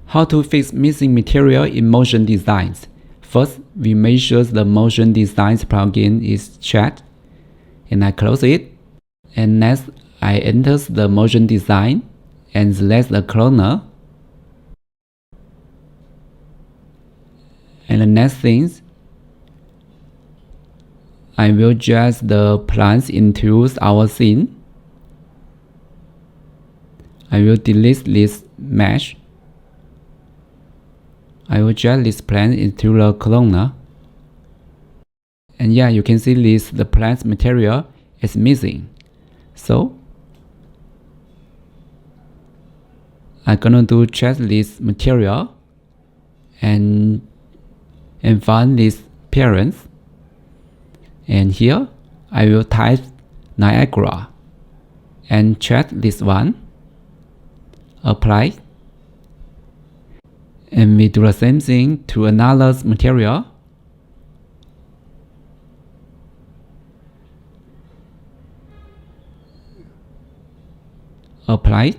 How to fix missing material in Motion Designs. First, we make sure the Motion Designs plugin is checked, and I close it. And next, I enter the Motion Design and select the cloner. And the next thing, I will drag the plants into our scene. I will delete this mesh. I will drag this plant into the cloner. And yeah, you can see the plant material is missing. So I'm gonna check this material and find this appearance. And here I will type Niagara and check this one. Apply. And we do the same thing to another material. Apply.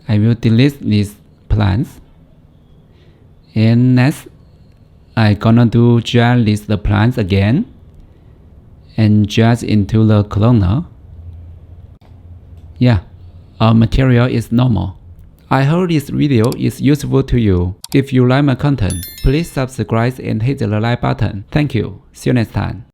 I will delete these plants. And next, I'm gonna drag the plants again and drag into the cloner. Yeah, our material is normal. I hope this video is useful to you. If you like my content, please subscribe and hit the like button. Thank you. See you next time.